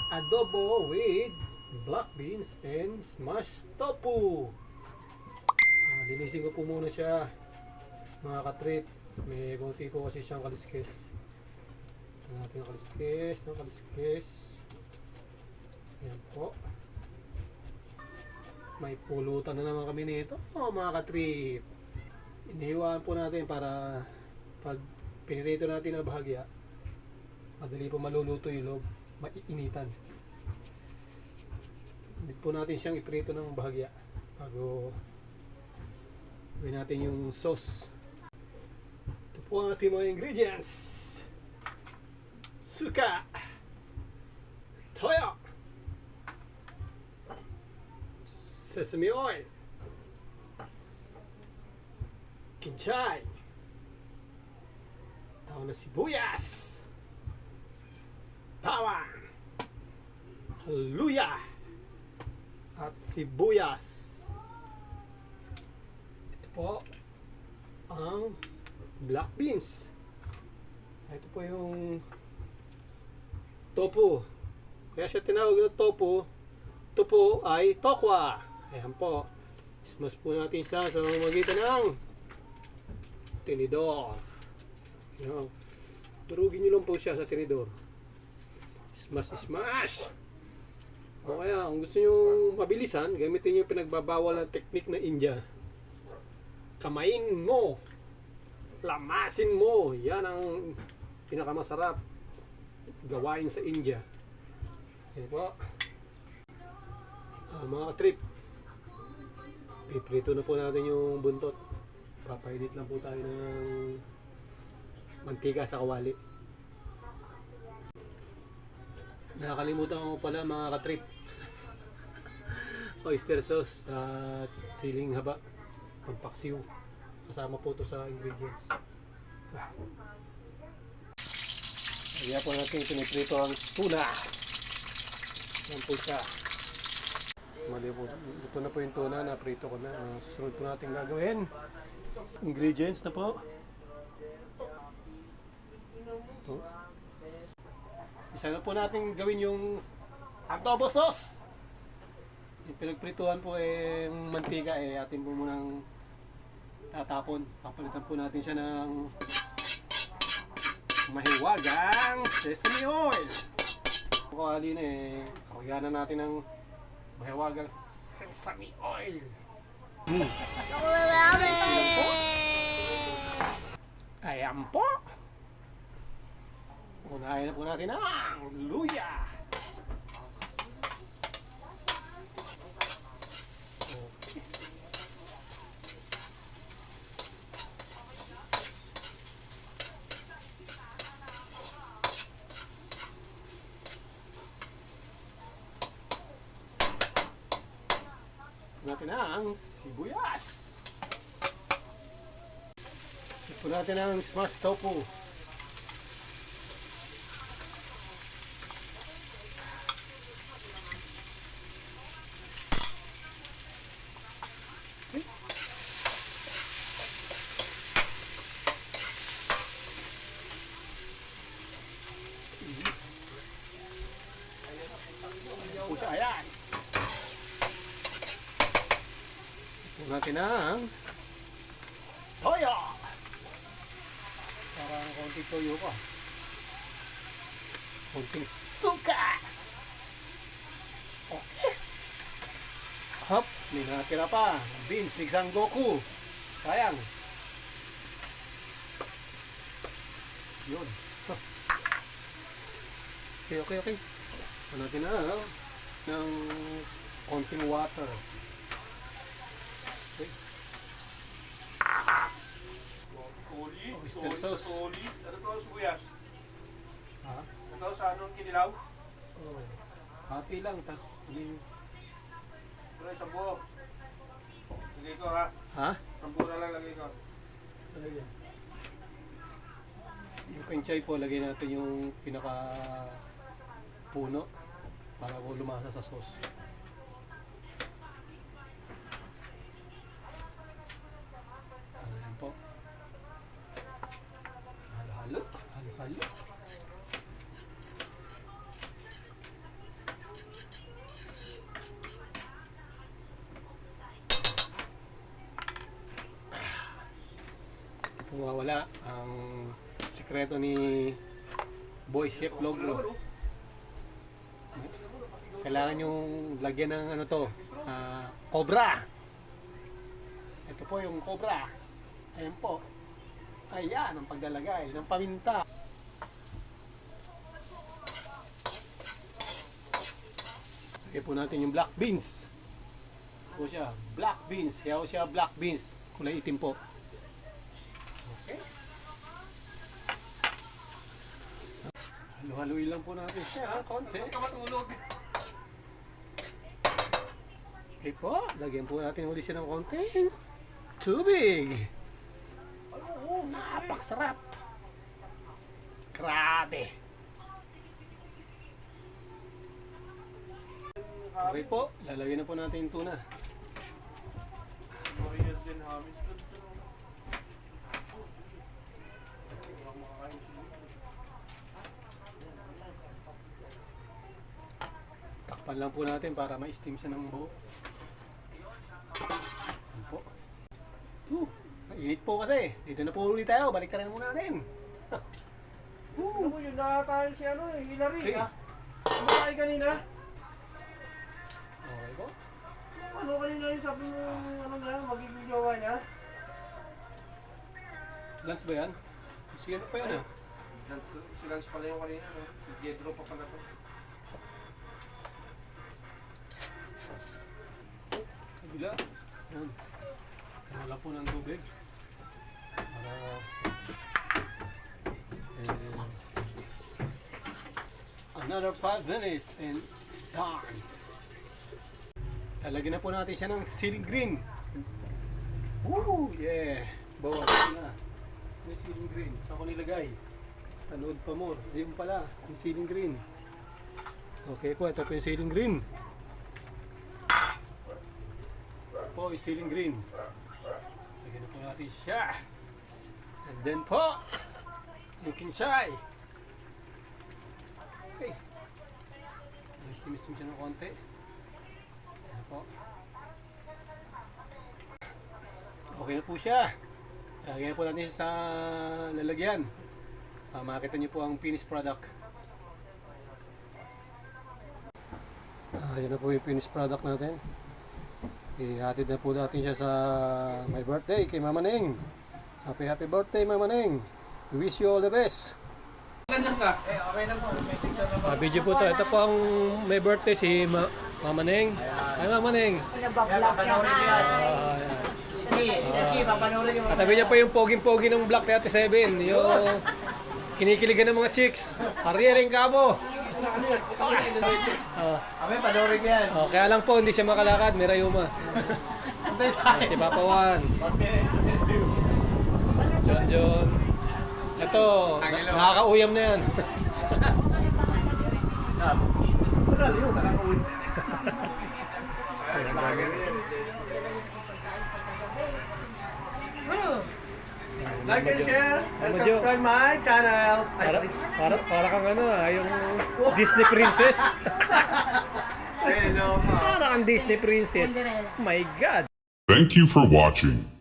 adobo with black beans and smashed tofu. Linisin ko po muna siya, mga katrip. May konti po kasi siyang kaliskes. Natin ang kaliskes. Ayan po. May pulutan na naman kami nito, mga katrip. Inihiwaan po natin para pag pinirito natin ang bahagya, madali po maluluto yung loob, maiinitan. Hindi po natin siyang iprito ng bahagya bago gawin natin yung sauce. Ito po ang ating mga ingredients: suka, toyo, sesame oil, kinchay, tao na sibuyas, bawang, haluya, at sibuyas. Ito po ang black beans. Ito po yung tofu. Kaya siya tinawag na tofu. Tofu ay tokwa. Ayan po. Smash po natin siya sa magitan ng tinidor. Ayan. Durugin nyo lang po siya sa tinidor. Smash! O kaya, kung gusto nyo mabilisan, gamitin nyo yung pinagbabawal na teknik na India. Kamain mo, lamasin mo. Yan ang pinakamasarap gawain sa India. Ayan po. Mga trip, piprito na po natin yung buntot. Papainit lang po tayo ng mantika sa kawali. Nakakalimutan ko pala, mga katrip, oyster sauce at siling haba, pampaksiw. Kasama po ito sa ingredients. Kaya po natin piniprito ang tuna. Yan po siya. Mali po. Ito na po yung tuna na prito ko na. Susunod po natin gagawin. Ingredients na po. Ito. Isa na po natin gawin yung adobo sauce. Yung pinagprituhan po yung mantika atin po munang tatapon. Papalitan po natin siya ng mahiwagang sesame oil. Kukali na kakayanan natin ng mahiwagang sesame oil. Ayan po. Unahin na po natin ang luya. Okay. Natin ang sibuyas. Ito natin ang smashed tofu. Ayan. Ito natin ang toyo. Parang konting toyo pa. Konting suka. Okay. Hop, may natira pa. Beans, Nigsang Goku. Sayang. Yun. Okay. Ano natin na ng konting water. Okay. Oyster sauce. Ano to, sibuyas? Ha? Ito, sa anong kinilaw? Oh. Hati lang, tas yung... Pero isang buo. Lagay ko ha. Ha? Isang buo na lang lagay ko. Ano yan? Yung kinchay po, lagay natin yung pinaka puno para po lumasa sa sauce. Ayan po. Halo-halo. mawala ang sikreto ni Boy Chef Logro. Kailangan yung lagyan ng ano to, cobra. Ito po yung cobra. Ayan po. Ayan ang paglalagay ng paminta. Lagyan po natin yung black beans. Po siya, black beans. Kaya siya black beans. Kulay itim po. Okay. Halo-haluin lang po natin siya, konti. Basta matulog. Okay po, lagyan po natin ulit siya ng konting tubig. Oh, napakasarap. Grabe. Okay po, lalagyan na po natin yung tuna. Marias din hamis. Takpan lang po natin para ma-steam siya ng buo. Ayan po. Mainit po kasi. Dito na po ulit tayo. Balik na muna natin. Ano mo yun na tayo si ano eh, Hillary Okay. ah. Kumakain kanina. Okay po. Ano kanina yung sabi mo ano nga, magiging jowa niya? Lunch ba yan? Sige na pa yan ah. Si Lance pala yung kanina, no? Si Jedro pa pala to. Kabila. Yan. Wala po ng tubig. Para... another 5 minutes and it's done. Talagyan na po natin siya ng ceiling green. Woo! Yeah! Bawas na. May ceiling green. Saan ko nilagay? Tanood pa more. Ayun pala. Yung ceiling green. Okay po. Ito po yung ceiling green. Po yung ceiling green. Lagyan na po natin siya. And then po, yung kinchay. Okay. Mistim siya ng konti. Ayan po. Okay na po siya. Lagyan po natin siya sa lalagyan. Makita niyo po ang finished product. Ayan na po yung finished product natin. Ihatid na po natin siya sa my birthday kay Mama Neng. Happy birthday Mama Neng. We wish you all the best. Ganyan ka? Eh, okay na po. May picture na po. Video po to. Ito po ang may birthday si Mama Neng. Ay Mama Neng. Papanoorin mo yan. Sige, papanoorin mo. Katabi niya pa yung poging-pogi ng Black 37. Yung kinikiligan ng mga chicks. Ariering Cabo. Kami, panoorin mo yan. Kaya lang po hindi siya makalakad. May rayuma. Si Papa Juan. John. Ito, nakakauyam na yan. Like and share and Mama Jo. subscribe my channel. Para kang ano yung Disney princess. Hello, Para kang Disney princess. My God. Thank you for watching.